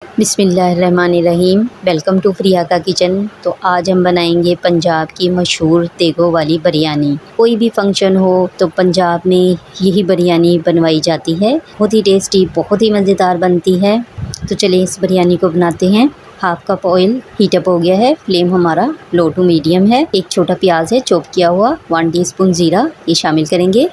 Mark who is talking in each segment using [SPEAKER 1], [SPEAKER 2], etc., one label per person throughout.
[SPEAKER 1] बिस्मिल्लाहिर्रहमानिर्रहीम। Welcome to Priya kitchen. तो आज हम बनाएंगे पंजाब की मशहूर देगों वाली बिरयानी। कोई भी फंक्शन हो तो पंजाब में यही बिरयानी बनवाई जाती है। बहुत ही टेस्टी, बहुत ही मज़ेदार बनती है। तो चलिए इस बिरयानी को बनाते हैं। हाफ कप ऑयल हीटअप हो गया है। फ्लेम हमारा लो टू मीडियम है। एक छोटा प्याज है चॉप किया हुआ, 1 टीस्पून ज़ीरा ये शामिल करेंगे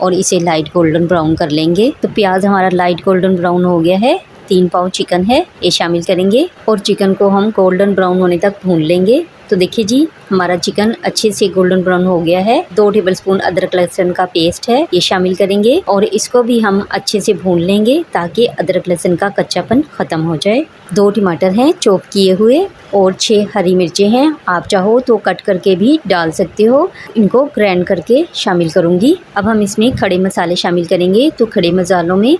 [SPEAKER 1] और इसे लाइट गोल्डन ब्राउन कर लेंगे। तो प्याज हमारा लाइट गोल्डन ब्राउन हो गया है। 3 पाव चिकन है ये शामिल करेंगे और चिकन को हम गोल्डन ब्राउन होने तक भून लेंगे। तो देखिए जी, हमारा चिकन अच्छे से गोल्डन ब्राउन हो गया है। 2 टेबलस्पून अदरक लहसुन का पेस्ट है ये शामिल करेंगे और इसको भी हम अच्छे से भून लेंगे ताकि अदरक लहसुन का कच्चापन ख़त्म हो जाए। 2 टमाटर हैं चॉप किए हुए और 6 हरी मिर्चें हैं। आप चाहो तो कट करके भी डाल सकते हो। इनको ग्राइंड करके शामिल करूँगी। अब हम इसमें खड़े मसाले शामिल करेंगे। तो खड़े मसालों में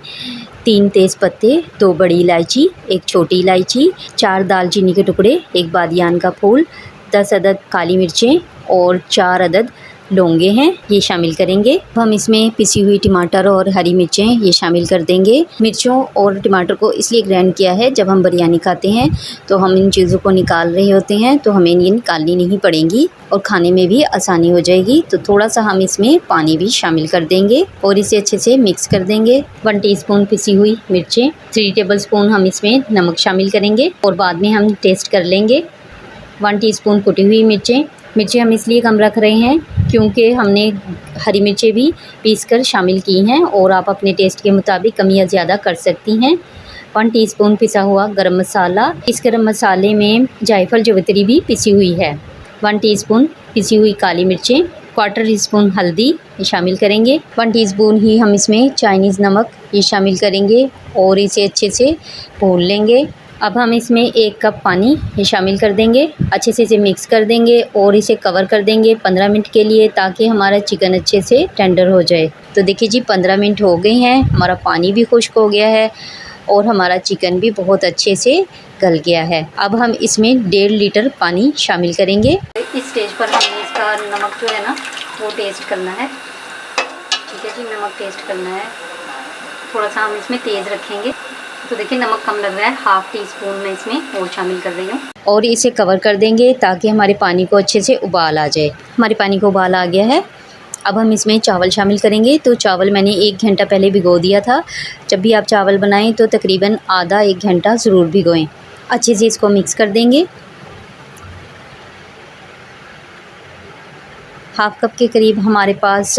[SPEAKER 1] 3 तेज़ पत्ते, 2 बड़ी इलायची, 1 छोटी इलायची, 4 दालचीनी के टुकड़े, 1 बादियान का फूल, 10 अदद काली मिर्चें और 4 अदद लौंगे हैं ये शामिल करेंगे। हम इसमें पिसी हुई टमाटर और हरी मिर्चें ये शामिल कर देंगे। मिर्चों और टमाटर को इसलिए ग्राइंड किया है, जब हम बिरयानी खाते हैं तो हम इन चीज़ों को निकाल रहे होते हैं तो हमें ये निकालनी नहीं पड़ेंगी और खाने में भी आसानी हो जाएगी। तो थोड़ा सा हम इसमें पानी भी शामिल कर देंगे और इसे अच्छे से मिक्स कर देंगे। 1 टीस्पून पिसी हुई मिर्चें, 3 टेबलस्पून हम इसमें नमक शामिल करेंगे और बाद में हम टेस्ट कर लेंगे। 1 टीस्पून कुटी हुई मिर्चें हम इसलिए कम रख रहे हैं क्योंकि हमने हरी मिर्चें भी पीस कर शामिल की हैं और आप अपने टेस्ट के मुताबिक कम या ज़्यादा कर सकती हैं। 1 टीस्पून पिसा हुआ गरम मसाला, इस गरम मसाले में जायफल जवित्री भी पिसी हुई है। 1 टीस्पून पिसी हुई काली मिर्चें, 1/4 टीस्पून हल्दी शामिल करेंगे। 1 टीस्पून ही हम इसमें चाइनीज़ नमक ये शामिल करेंगे और इसे अच्छे से भून लेंगे। अब हम इसमें 1 कप पानी ये शामिल कर देंगे। अच्छे से इसे मिक्स कर देंगे और इसे कवर कर देंगे 15 मिनट के लिए ताकि हमारा चिकन अच्छे से टेंडर हो जाए। तो देखिए जी, 15 मिनट हो गए हैं। हमारा पानी भी खुश्क हो गया है और हमारा चिकन भी बहुत अच्छे से गल गया है। अब हम इसमें 1.5 लीटर पानी शामिल करेंगे। इस स्टेज पर हमें इसका नमक जो है ना वो टेस्ट करना है। ठीक है जी, नमक टेस्ट करना है। थोड़ा सा हम इसमें तेज़ रखेंगे। तो देखिए नमक कम लग रहा है, 1/2 टीस्पून मैं इसमें और शामिल कर रही हूँ और इसे कवर कर देंगे ताकि हमारे पानी को अच्छे से उबाल आ जाए। हमारे पानी को उबाल आ गया है। अब हम इसमें चावल शामिल करेंगे। तो चावल मैंने 1 घंटा पहले भिगो दिया था। जब भी आप चावल बनाएं तो तकरीबन आधा 1 घंटा ज़रूर भिगोएं। अच्छे से इसको मिक्स कर देंगे। 1/2 कप के करीब हमारे पास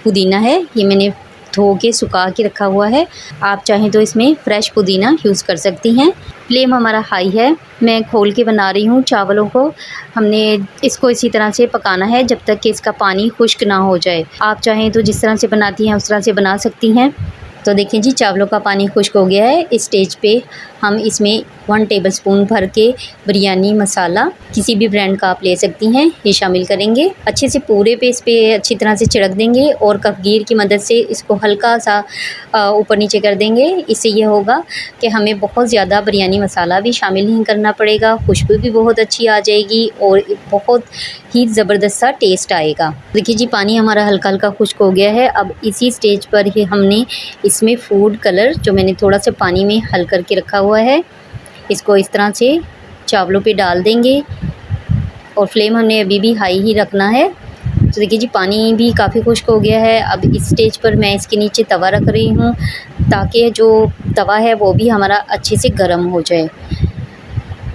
[SPEAKER 1] पुदीना है, ये मैंने धो के सुखा के रखा हुआ है। आप चाहें तो इसमें फ़्रेश पुदीना यूज़ कर सकती हैं। फ्लेम हमारा हाई है। मैं खोल के बना रही हूँ चावलों को। हमने इसको इसी तरह से पकाना है जब तक कि इसका पानी खुश्क ना हो जाए। आप चाहें तो जिस तरह से बनाती हैं उस तरह से बना सकती हैं। तो देखिए जी, चावलों का पानी खुश्क हो गया है। इस स्टेज पे हम इसमें 1 टेबलस्पून भर के बिरयानी मसाला किसी भी ब्रांड का आप ले सकती हैं ये शामिल करेंगे। अच्छे से पूरे पे इस पे अच्छी तरह से छिड़क देंगे और कफगीर की मदद से इसको हल्का सा ऊपर नीचे कर देंगे। इससे ये होगा कि हमें बहुत ज़्यादा बिरयानी मसाला भी शामिल नहीं करना पड़ेगा। खुशबू भी बहुत अच्छी आ जाएगी और बहुत ही ज़बरदस्त सा टेस्ट आएगा। देखिए जी, पानी हमारा हल्का हल्का खुश्क हो गया है। अब इसी स्टेज पर ही हमने इसमें फूड कलर जो मैंने थोड़ा सा पानी में हल करके रखा हुआ है, इसको इस तरह से चावलों पे डाल देंगे और फ्लेम हमने अभी भी हाई ही रखना है। तो देखिए जी, पानी भी काफ़ी खुश्क हो गया है। अब इस स्टेज पर मैं इसके नीचे तवा रख रही हूँ ताकि जो तवा है वो भी हमारा अच्छे से गर्म हो जाए।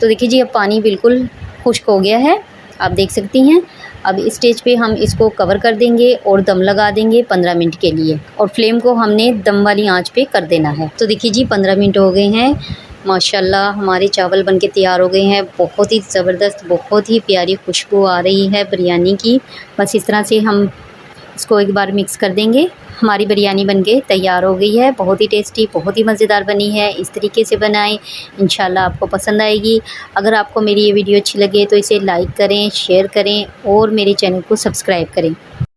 [SPEAKER 1] तो देखिए जी, अब पानी बिल्कुल खुश्क हो गया है, आप देख सकती हैं। अब इस स्टेज पे हम इसको कवर कर देंगे और दम लगा देंगे 15 मिनट के लिए और फ्लेम को हमने दम वाली आंच पे कर देना है। तो देखिए जी, 15 मिनट हो गए हैं। माशाल्लाह हमारे चावल बनके तैयार हो गए हैं। बहुत ही ज़बरदस्त, बहुत ही प्यारी खुशबू आ रही है बिरयानी की। बस इस तरह से हम इसको एक बार मिक्स कर देंगे। हमारी बिरयानी बनके तैयार हो गई है। बहुत ही टेस्टी, बहुत ही मज़ेदार बनी है। इस तरीके से बनाएं, इंशाल्लाह आपको पसंद आएगी। अगर आपको मेरी ये वीडियो अच्छी लगे तो इसे लाइक करें, शेयर करें और मेरे चैनल को सब्सक्राइब करें।